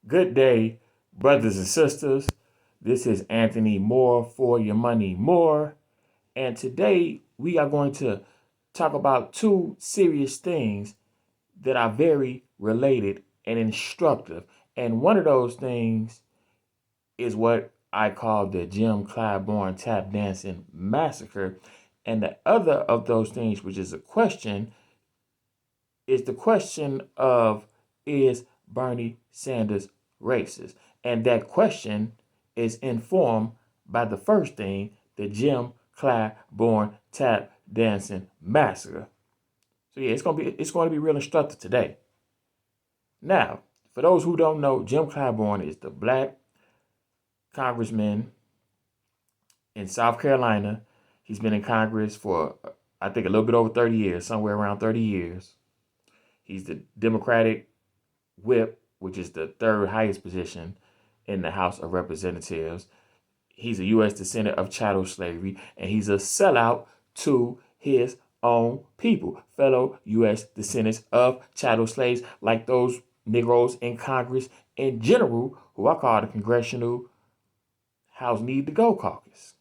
Good day, brothers and sisters. This is Anthony Moore for Your Money More. And today we are going to talk about two serious things that are very related and instructive. And one of those things is what I call the Jim Clyburn tap dancing massacre. And the other of those things, which is a question, is the question of, is Bernie Sanders racist? And that question is informed by the first thing, the Jim Clyburn tap dancing massacre. So yeah, it's going to be real instructive today. Now, for those who don't know, Jim Clyburn is the black congressman in South Carolina. He's been in Congress for I think a little bit over 30 years, somewhere around 30 years. He's the Democratic whip, which is the third highest position in the House of Representatives. He's a U.S. descendant of chattel slavery, and he's a sellout to his own people, fellow U.S. descendants of chattel slaves, like those Negroes in Congress in general, who I call the Congressional House Need to Go Caucus.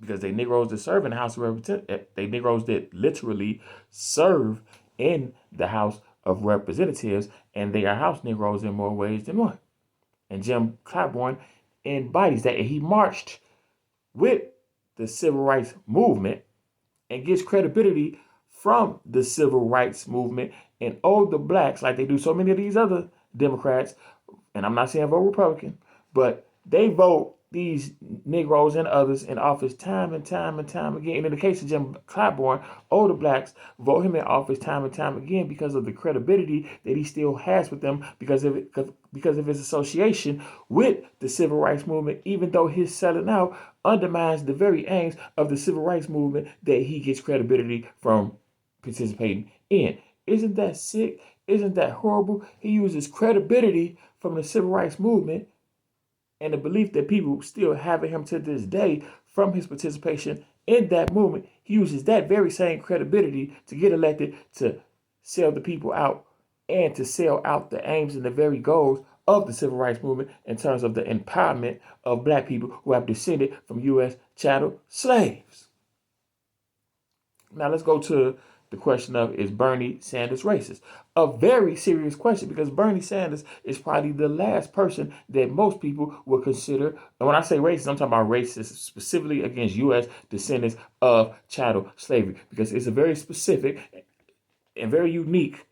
Because they Negroes that serve in the House of Representatives, they Negroes that literally serve in the House of Representatives, and they are House Negroes in more ways than one. And Jim Clyburn embodies that. And he marched with the civil rights movement and gets credibility from the civil rights movement and owed the blacks, like they do so many of these other Democrats, and I'm not saying vote Republican, but they vote these Negroes and others in office time and time and time again. And in the case of Jim Clyburn, older blacks vote him in office time and time again because of the credibility that he still has with them, because of his association with the civil rights movement, even though his selling out undermines the very aims of the civil rights movement that he gets credibility from participating in. Isn't that sick? Isn't that horrible? He uses credibility from the civil rights movement and the belief that people still have in him to this day from his participation in that movement. He uses that very same credibility to get elected, to sell the people out, and to sell out the aims and the very goals of the civil rights movement in terms of the empowerment of black people who have descended from U.S. chattel slaves. Now let's go to the question of, is Bernie Sanders racist? A very serious question, because Bernie Sanders is probably the last person that most people would consider. And when I say racist, I'm talking about racist specifically against U.S. descendants of chattel slavery, because it's a very specific and very unique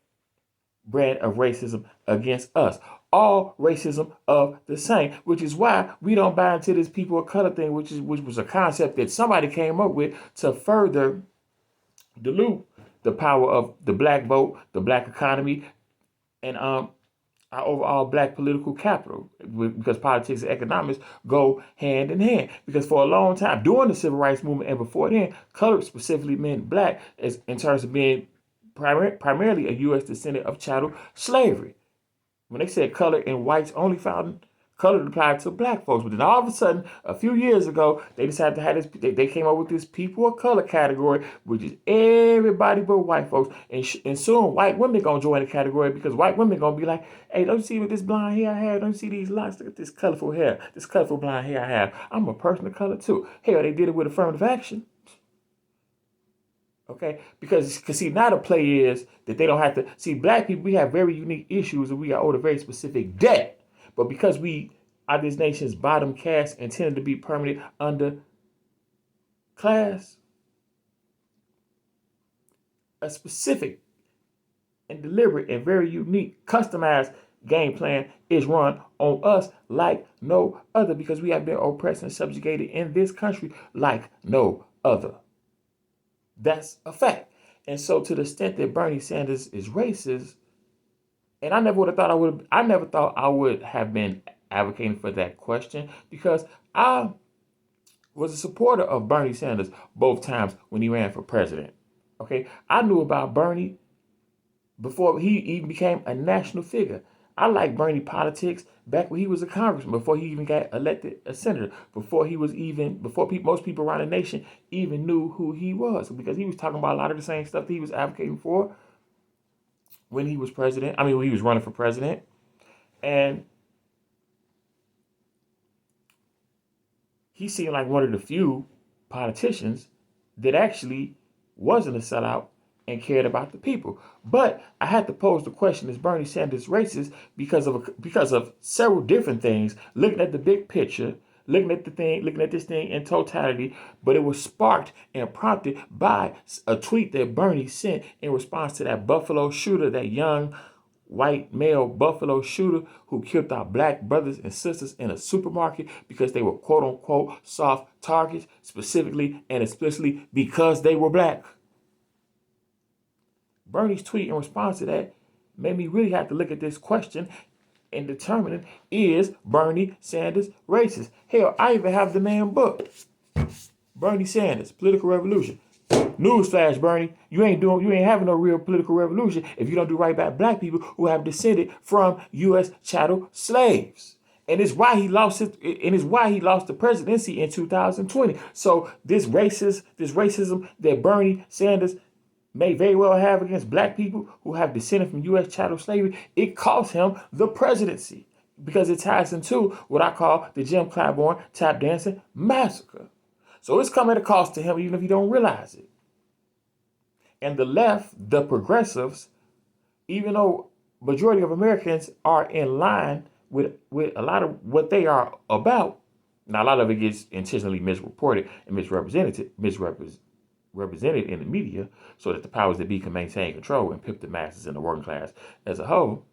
brand of racism against us. All racism of the same, which is why we don't buy into this people of color thing, which was a concept that somebody came up with to further dilute the power of the black vote, the black economy, and our overall black political capital, because politics and economics go hand in hand. Because for a long time, during the civil rights movement and before then, color specifically meant black, as in terms of being primarily a U.S. descendant of chattel slavery. When they said color and whites only found color applied to black folks, but then all of a sudden, a few years ago, they decided to have this. They came up with this people of color category, which is everybody but white folks. And soon, white women gonna join the category, because white women gonna be like, "Hey, don't you see what this blonde hair I have? Don't you see these locks? Look at this colorful hair, this colorful blonde hair I have. I'm a person of color too." Hell, they did it with affirmative action. Okay, because see, now the play is that they don't have to see black people. We have very unique issues, and we are owed a very specific debt. But because we are this nation's bottom caste, intended to be permanent under class, a specific and deliberate and very unique, customized game plan is run on us like no other, because we have been oppressed and subjugated in this country like no other. That's a fact. And so, to the extent that Bernie Sanders is racist, and I never thought I would have been advocating for that question, because I was a supporter of Bernie Sanders both times when he ran for president. Okay, I knew about Bernie before he even became a national figure. I liked Bernie politics back when he was a congressman, before he even got elected a senator, before most people around the nation even knew who he was, because he was talking about a lot of the same stuff that he was advocating for when he was president. I mean, when he was running for president. And he seemed like one of the few politicians that actually wasn't a sellout and cared about the people. But I had to pose the question: is Bernie Sanders racist because of several different things? Looking at the big picture, looking at this thing in totality. But it was sparked and prompted by a tweet that Bernie sent in response to that Buffalo shooter, that young white male Buffalo shooter who killed our black brothers and sisters in a supermarket because they were quote unquote soft targets, specifically and explicitly because they were black. Bernie's tweet in response to that made me really have to look at this question and determining, is Bernie Sanders racist? Hell, I even have the man book. Bernie Sanders, Political Revolution. Newsflash, Bernie, you ain't having no real political revolution if you don't do right by black people who have descended from U.S. chattel slaves. And it's why he lost the presidency in 2020. So this racism that Bernie Sanders may very well have against black people who have descended from U.S. chattel slavery, it cost him the presidency because it ties into what I call the Jim Clyburn tap dancing massacre. So it's come at a cost to him even if you don't realize it. And the left, the progressives, even though majority of Americans are in line with a lot of what they are about, now a lot of it gets intentionally misreported and misrepresented in the media so that the powers that be can maintain control and pimp the masses and the working class as a whole.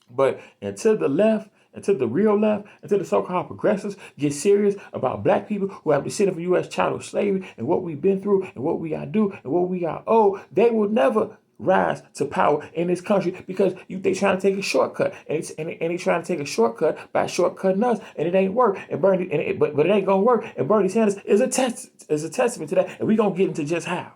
But until the left, until the real left, until the so-called progressives get serious about black people who have descended from U.S. chattel slavery and what we've been through and what we got to do and what we got owed, they will never rise to power in this country because they trying to take a shortcut and they trying to take a shortcut by shortcutting us, and it ain't work. And but it ain't gonna work. And Bernie Sanders is a testament to that, and we gonna get into just how.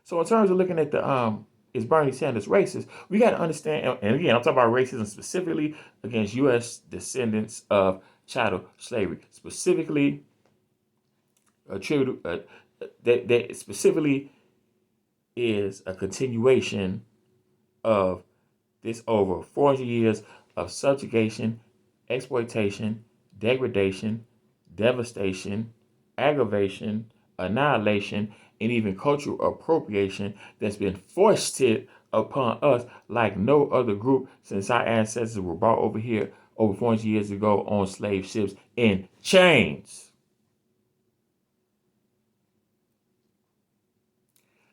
So in terms of looking at the is Bernie Sanders racist, we got to understand, and again, I'm talking about racism specifically against U.S. descendants of chattel slavery, specifically that specifically is a continuation of this over 400 years of subjugation, exploitation, degradation, devastation, aggravation, annihilation, and even cultural appropriation that's been foisted upon us like no other group since our ancestors were brought over here over 400 years ago on slave ships in chains.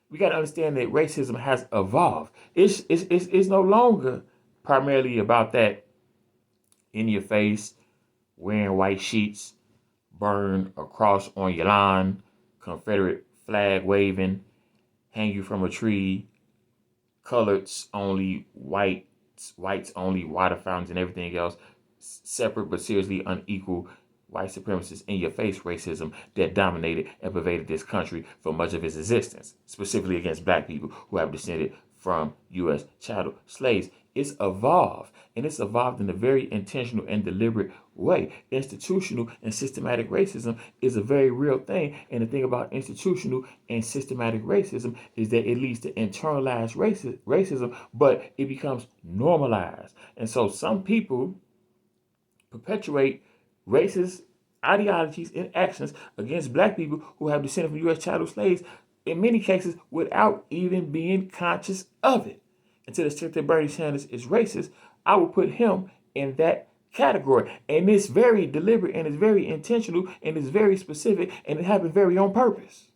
We got to understand that racism has evolved. It's no longer primarily about that in your face, wearing white sheets, burn a cross on your lawn, Confederate flag waving, hang you from a tree, coloreds only, whites only, water fountains and everything else, separate but seriously unequal white supremacist in your face racism that dominated and pervaded this country for much of its existence, specifically against black people who have descended from U.S. chattel slaves. It's evolved, and it's evolved in a very intentional and deliberate way. Institutional and systematic racism is a very real thing, and the thing about institutional and systematic racism is that it leads to internalized racism, but it becomes normalized. And so some people perpetuate racist ideologies and actions against black people who have descended from U.S. chattel slaves, in many cases without even being conscious of it. And to the extent that Bernie Sanders is racist, I would put him in that category. And it's very deliberate and it's very intentional and it's very specific and it happened very on purpose.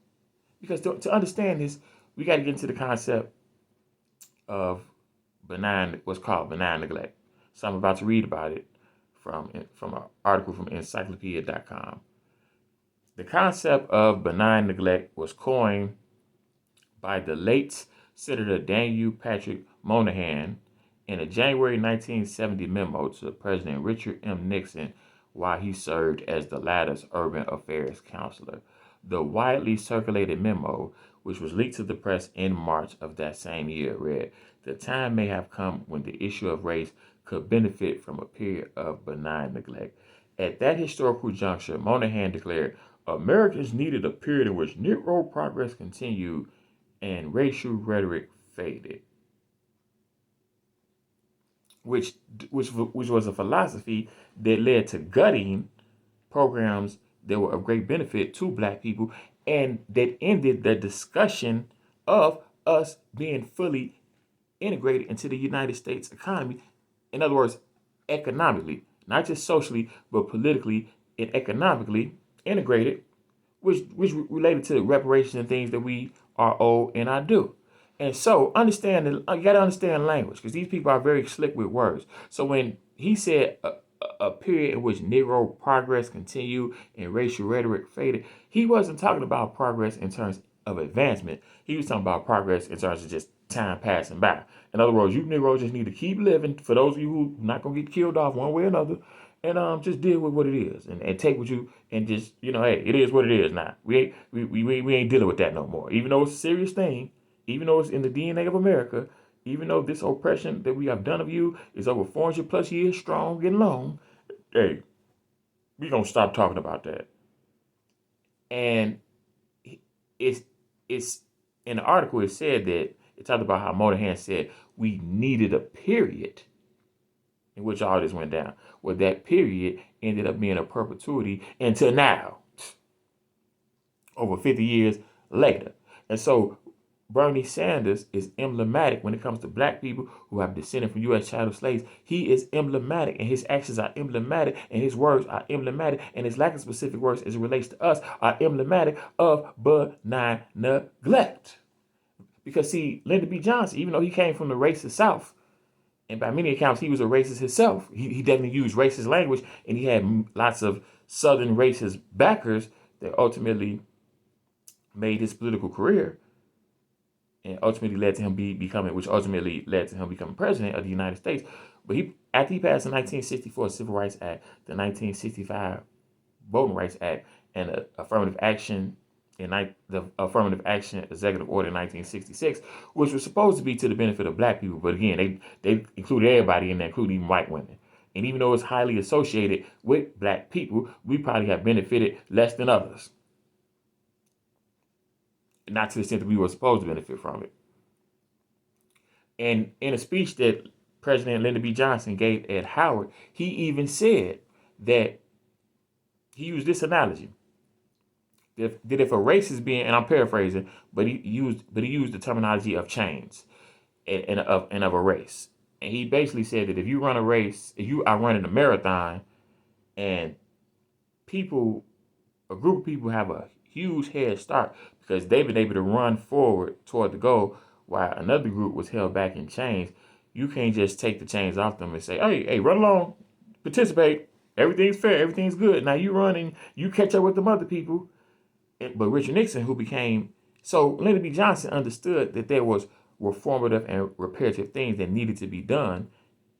Because to understand this, we got to get into the concept of what's called benign neglect. So I'm about to read about it from an article from encyclopedia.com. The concept of benign neglect was coined by the late Senator Daniel Patrick Moynihan in a January 1970 memo to President Richard M. Nixon while he served as the latter's urban affairs counselor. The widely circulated memo, which was leaked to the press in March of that same year, read, "The time may have come when the issue of race could benefit from a period of benign neglect." At that historical juncture, Moynihan declared, Americans needed a period in which Negro progress continued and racial rhetoric faded. which which was a philosophy that led to gutting programs that were of great benefit to black people, and that ended the discussion of us being fully integrated into the United States economy. In other words, economically, not just socially, but politically and economically integrated, which related to reparations and things that we are owed and are due. And so understand that you got to understand language, because these people are very slick with words. So when he said a period in which Negro progress continued and racial rhetoric faded, he wasn't talking about progress in terms of advancement. He was talking about progress in terms of just time passing by. In other words, you Negroes just need to keep living. For those of you who are not gonna get killed off one way or another, and just deal with what it is, and take what you, and just, hey, it is what it is now. We ain't dealing with that no more. Even though it's a serious thing, even though it's in the DNA of America, even though this oppression that we have done of you is over 400 plus years strong and long, hey, we gonna stop talking about that. And it's it's in the article it said that it talked about how Moynihan said we needed a period in which all this went down. Well, that period ended up being a perpetuity until now, over 50 years later. And so Bernie Sanders is emblematic when it comes to black people who have descended from U.S. chattel slaves. He is emblematic, and his actions are emblematic, and his words are emblematic, and his lack of specific words as it relates to us are emblematic of benign neglect. Because, see, Lyndon B. Johnson, even though he came from the racist South, and by many accounts he was a racist himself, he definitely used racist language, and he had lots of Southern racist backers that ultimately made his political career, and ultimately led to him ultimately led to him becoming president of the United States. But after he passed the 1964 Civil Rights Act, the 1965 Voting Rights Act, and the Affirmative Action Executive Order in 1966, which was supposed to be to the benefit of black people, but again, they included everybody in there, including white women. And even though it's highly associated with black people, we probably have benefited less than others. Not to the extent that we were supposed to benefit from it. And in a speech that President Lyndon B. Johnson gave at Howard, he even said that he used this analogy. That if a race is being, and I'm paraphrasing, but he used the terminology of chains and of a race. And he basically said that if you run a race, if you are running a marathon, and a group of people have a huge head start because they've been able to run forward toward the goal while another group was held back in chains, you can't just take the chains off them and say, hey, run along, participate, everything's fair, everything's good. Now you run and you catch up with them other people. But Richard Nixon, so Lyndon B. Johnson understood that there was reformative and reparative things that needed to be done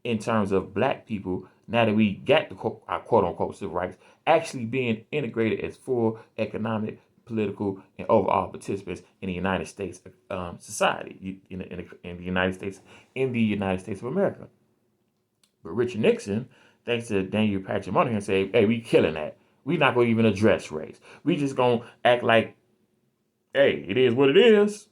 in terms of black people, now that we got our quote-unquote civil rights, actually being integrated as full economic, political, and overall participants in the United States society, in the United States of America. But Richard Nixon, thanks to Daniel Patrick Moynihan, said, hey, we killing that. We're not going to even address race. We just going to act like, hey, it is what it is.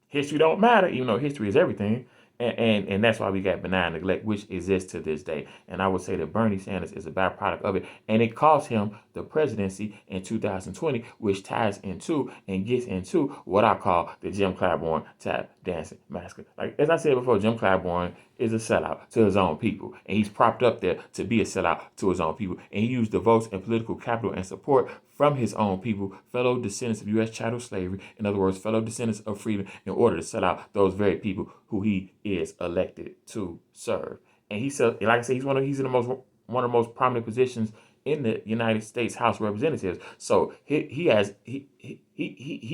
History don't matter, even though history is everything. And that's why we got benign neglect, which exists to this day. And I would say that Bernie Sanders is a byproduct of it. And it cost him the presidency in 2020, which ties into and gets into what I call the Jim Clyburn tap dancing massacre. Like, as I said before, Jim Clyburn is a sellout to his own people. And he's propped up there to be a sellout to his own people. And he used the votes and political capital and support from his own people, fellow descendants of U.S. chattel slavery, in other words, fellow descendants of freedom, in order to sell out those very people who he is elected to serve. And he said, like I said, he's one of the most prominent positions in the United States House of Representatives. So he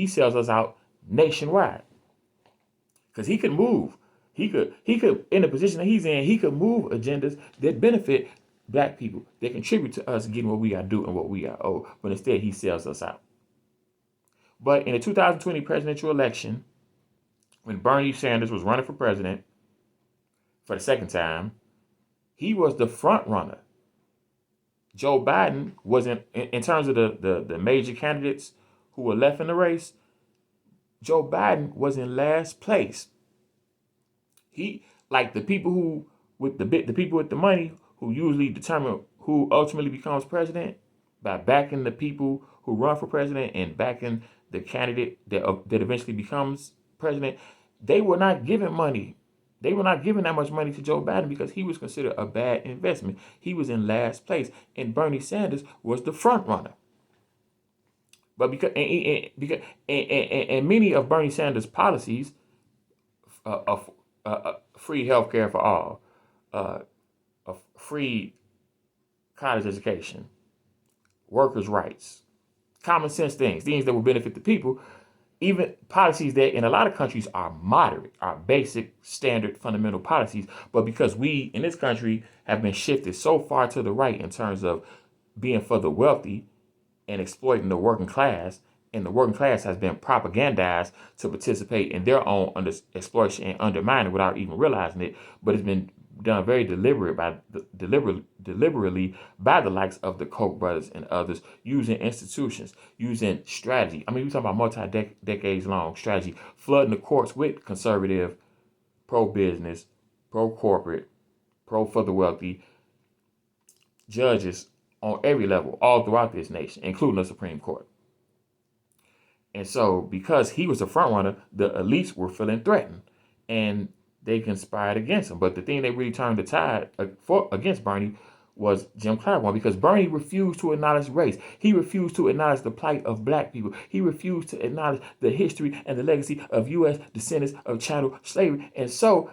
sells us out nationwide, because he could move. He could in the position that he's in, he could move agendas that benefit black people, that contribute to us getting what we got to do and what we are owed. But instead, he sells us out. But in the 2020 presidential election, when Bernie Sanders was running for president for the second time, he was the front runner. Joe Biden wasn't, in terms of the major candidates who were left in the race, Joe Biden was in last place. He, like the people who with the people with the money who usually determine who ultimately becomes president by backing the people who run for president and backing the candidate that eventually becomes president. They were not giving money. They were not giving that much money to Joe Biden because he was considered a bad investment. He was in last place, and Bernie Sanders was the front runner. But because many of Bernie Sanders' policies, free health care for all, a free college education, workers' rights, common sense things that will benefit the people, even policies that in a lot of countries are moderate, are basic, standard, fundamental policies. But because we in this country have been shifted so far to the right in terms of being for the wealthy and exploiting the working class, and the working class has been propagandized to participate in their own exploitation and undermining without even realizing it. But it's been done very deliberately by the likes of the Koch brothers and others, using institutions, using strategy. I mean, we're talking about multi-decades long strategy, flooding the courts with conservative, pro-business, pro-corporate, pro-for the wealthy judges on every level, all throughout this nation, including the Supreme Court. And so, because he was a front runner, the elites were feeling threatened, and they conspired against him. But the thing that really turned the tide against Bernie was Jim Clyburn, because Bernie refused to acknowledge race. He refused to acknowledge the plight of black people. He refused to acknowledge the history and the legacy of U.S. descendants of chattel slavery. And so,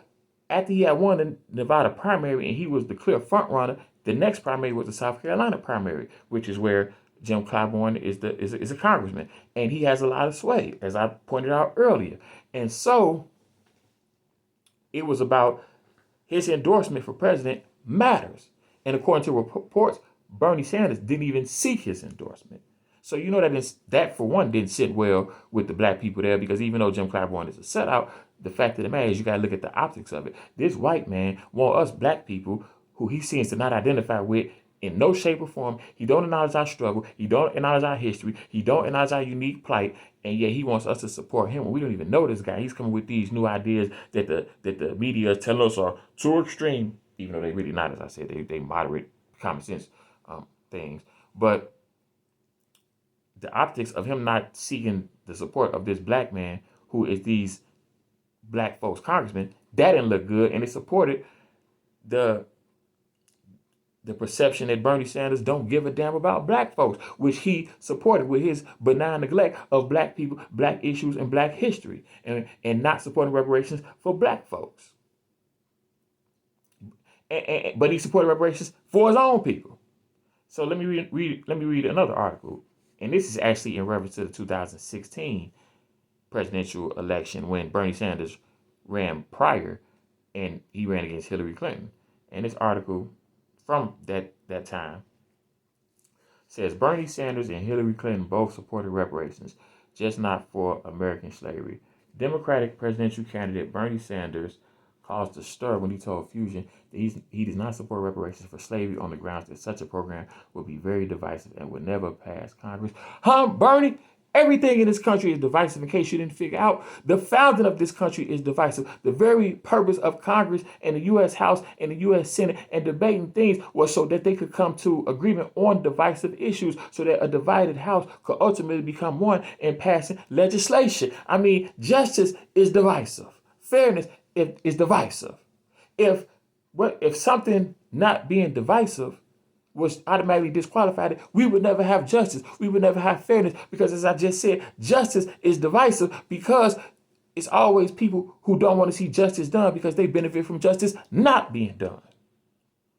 after he had won the Nevada primary and he was the clear front runner, the next primary was the South Carolina primary, which is where Jim Clyburn is a congressman, and he has a lot of sway, as I pointed out earlier. And so it was about his endorsement for president matters. And according to reports, Bernie Sanders didn't even seek his endorsement. So you know that for one didn't sit well with the black people there, because even though Jim Clyburn is a sellout, the fact of the matter is you got to look at the optics of it. This white man want us black people, who he seems to not identify with in no shape or form. He don't acknowledge our struggle. He don't acknowledge our history. He don't acknowledge our unique plight. And yet he wants us to support him when we don't even know this guy. He's coming with these new ideas that the media is telling us are too extreme, even though they really not, as I said, they moderate common sense things. But the optics of him not seeking the support of this black man who is these black folks congressman, that didn't look good, and it supported the perception that Bernie Sanders don't give a damn about black folks, which he supported with his benign neglect of black people, black issues, and black history, and not supporting reparations for black folks. But he supported reparations for his own people. So let me read another article, and this is actually in reference to the 2016 presidential election when Bernie Sanders ran prior, and he ran against Hillary Clinton. And this article from that time says Bernie Sanders and Hillary Clinton both supported reparations, just not for American slavery. Democratic presidential candidate Bernie Sanders caused a stir when he told Fusion that he does not support reparations for slavery on the grounds that such a program would be very divisive and would never pass Congress. Bernie? Everything in this country is divisive. In case you didn't figure out, the founding of this country is divisive. The very purpose of Congress and the U.S. House and the U.S. Senate and debating things was so that they could come to agreement on divisive issues, so that a divided House could ultimately become one in passing legislation. I mean, justice is divisive. Fairness is divisive. If something not being divisive was automatically disqualified, we would never have justice. We would never have fairness, because, as I just said, justice is divisive because it's always people who don't want to see justice done because they benefit from justice not being done.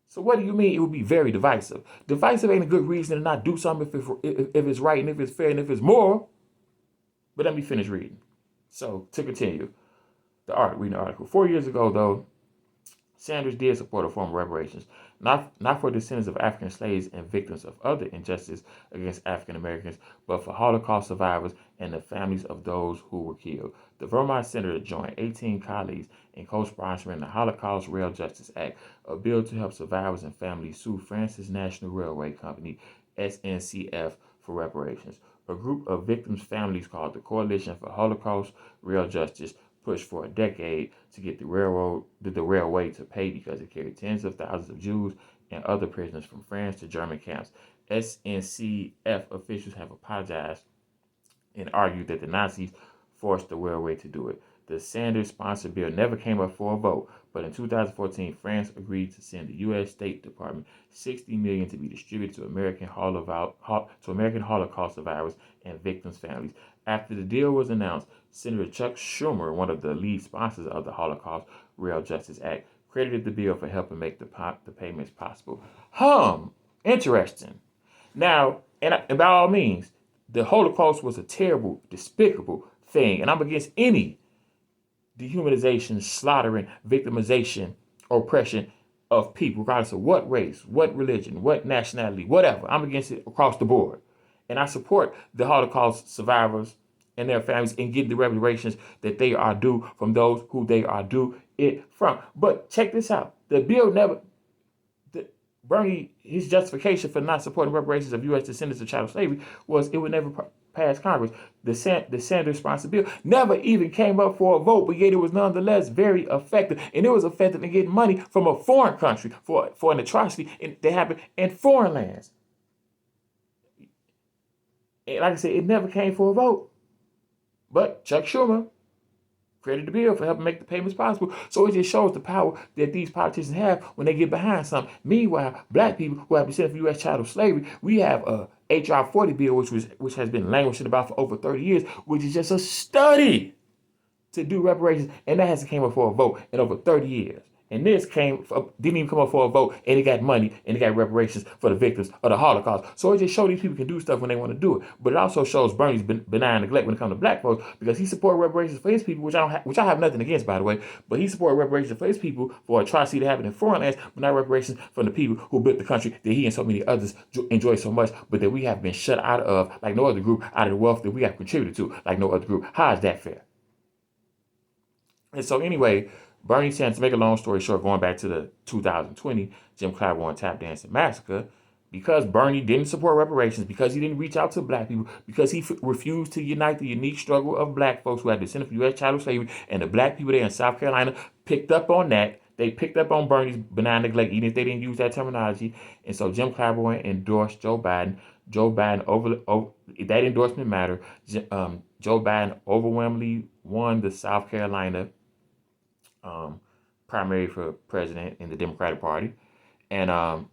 So what do you mean it would be very divisive? Divisive ain't a good reason to not do something if it's right and if it's fair and if it's moral. But let me finish reading. So to continue, reading the article. 4 years ago, though, Sanders did support a form of reparations, not for descendants of African slaves and victims of other injustice against African Americans, but for Holocaust survivors and the families of those who were killed. The Vermont senator joined 18 colleagues in co-sponsoring the Holocaust Rail Justice Act, a bill to help survivors and families sue France's National Railway Company, SNCF, for reparations. A group of victims' families called the Coalition for Holocaust Rail Justice pushed for a decade to get the railway to pay because it carried tens of thousands of Jews and other prisoners from France to German camps. SNCF officials have apologized and argued that the Nazis forced the railway to do it. The Sanders-sponsored bill never came up for a vote, but in 2014, France agreed to send the U.S. State Department $60 million to be distributed to American Holocaust survivors and victims' families. After the deal was announced, Senator Chuck Schumer, one of the lead sponsors of the Holocaust Rail Justice Act, credited the bill for helping make the payments possible. Interesting. Now, and by all means, the Holocaust was a terrible, despicable thing, and I'm against any dehumanization, slaughtering, victimization, oppression of people, regardless of what race, what religion, what nationality, whatever. I'm against it across the board. And I support the Holocaust survivors and their families in getting the reparations that they are due from those who they are due it from. But check this out. The bill never, Bernie, his justification for not supporting reparations of U.S. descendants of chattel slavery was it would never pass Congress. The Sanders-sponsored bill never even came up for a vote, but yet it was nonetheless very effective. And it was effective in getting money from a foreign country for an atrocity that happened in foreign lands. And like I said, it never came for a vote. But Chuck Schumer credited the bill for helping make the payments possible. So it just shows the power that these politicians have when they get behind something. Meanwhile, black people who have been sent from U.S. chattel slavery, we have a H.R. 40 bill, which has been languishing about for over 30 years, which is just a study to do reparations, and that hasn't came up for a vote in over 30 years. And this didn't even come up for a vote, and it got money, and it got reparations for the victims of the Holocaust. So it just shows these people can do stuff when they want to do it. But it also shows Bernie's benign neglect when it comes to black folks, because he supported reparations for his people, which I have nothing against, by the way. But he supported reparations for his people for atrocity that happened in foreign lands, but not reparations from the people who built the country that he and so many others enjoy so much, but that we have been shut out of, like no other group, out of the wealth that we have contributed to, like no other group. How is that fair? And so anyway, Bernie Sanders, to make a long story short, going back to the 2020 Jim Clyburn tap dancing massacre, because Bernie didn't support reparations, because he didn't reach out to black people, because he refused to unite the unique struggle of black folks who had descended from U.S. chattel slavery, and the black people there in South Carolina picked up on that. They picked up on Bernie's benign neglect, even if they didn't use that terminology. And so Jim Clyburn endorsed Joe Biden. Joe Biden, that endorsement mattered. Joe Biden overwhelmingly won the South Carolina primary for president in the Democratic Party. And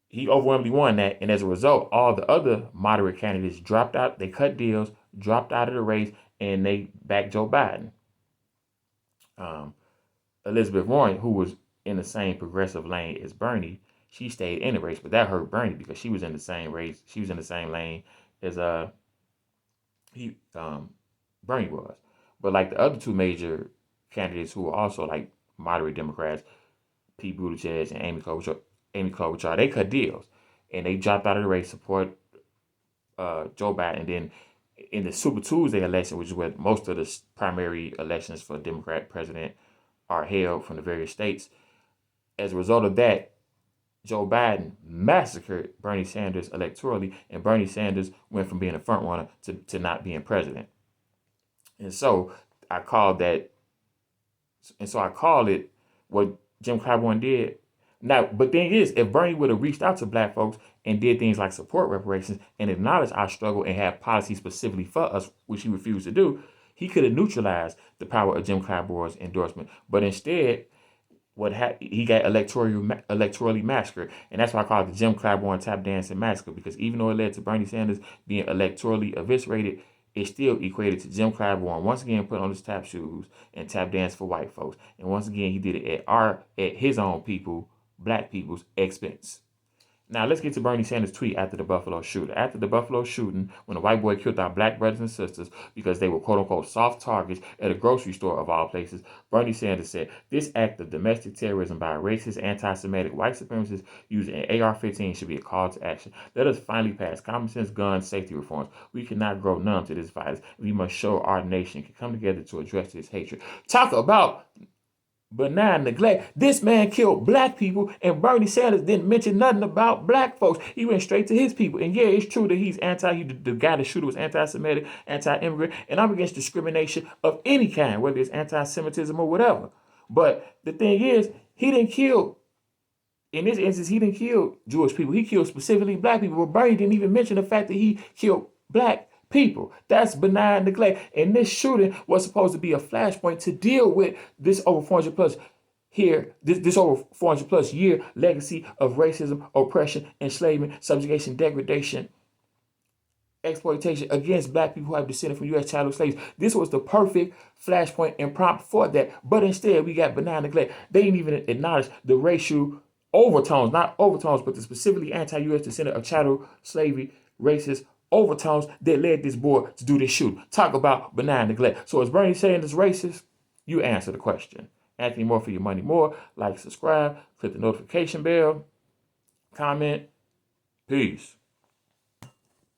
he overwhelmingly won that. And as a result, all the other moderate candidates dropped out. They cut deals, dropped out of the race, and they backed Joe Biden. Elizabeth Warren, who was in the same progressive lane as Bernie, she stayed in the race, but that hurt Bernie because she was in the same race. She was in the same lane as Bernie was. But like the other two major candidates who were also like moderate Democrats, Pete Buttigieg and Amy Klobuchar, they cut deals and they dropped out of the race, support Joe Biden. And then in the Super Tuesday election, which is where most of the primary elections for Democrat president are held from the various states, as a result of that, Joe Biden massacred Bernie Sanders electorally, and Bernie Sanders went from being a front runner to not being president. And so I call it what Jim Clyburn did. Now, but the thing is, if Bernie would have reached out to black folks and did things like support reparations and acknowledge our struggle and have policies specifically for us, which he refused to do, he could have neutralized the power of Jim Clyburn's endorsement. But instead, he got electorally massacred. And that's why I call it the Jim Clyburn tap dancing massacre, because even though it led to Bernie Sanders being electorally eviscerated, it still equated to Jim Clyburn once again put on his tap shoes and tap dance for white folks. And once again, he did it at his own people, black people's expense. Now, let's get to Bernie Sanders' tweet after the Buffalo shooting. After the Buffalo shooting, when a white boy killed our black brothers and sisters because they were quote-unquote soft targets at a grocery store of all places, Bernie Sanders said, "This act of domestic terrorism by a racist, anti-Semitic white supremacist using an AR-15 should be a call to action. Let us finally pass common sense gun safety reforms. We cannot grow numb to this violence. We must show our nation can come together to address this hatred." Talk about benign neglect. This man killed black people, and Bernie Sanders didn't mention nothing about black folks. He went straight to his people. And yeah, it's true that he's the guy, the shooter was anti-Semitic, anti-immigrant, and I'm against discrimination of any kind, whether it's anti-Semitism or whatever. But the thing is, he didn't kill, in this instance, he didn't kill Jewish people. He killed specifically black people. But Bernie didn't even mention the fact that he killed black people. That's benign neglect. And this shooting was supposed to be a flashpoint to deal with this over 400 plus this over 400 plus year legacy of racism, oppression, enslavement, subjugation, degradation, exploitation against black people who have descended from U.S. chattel slaves. This was the perfect flashpoint and prompt for that. But instead, we got benign neglect. They didn't even acknowledge the racial overtones, not overtones, but the specifically anti-U.S. descendant of chattel slavery, racist overtones that led this boy to do this shoot. Talk about benign neglect. So is Bernie saying it's racist? You answer the question. Anthony Moore for your money more. Like, subscribe, click the notification bell, comment. Peace.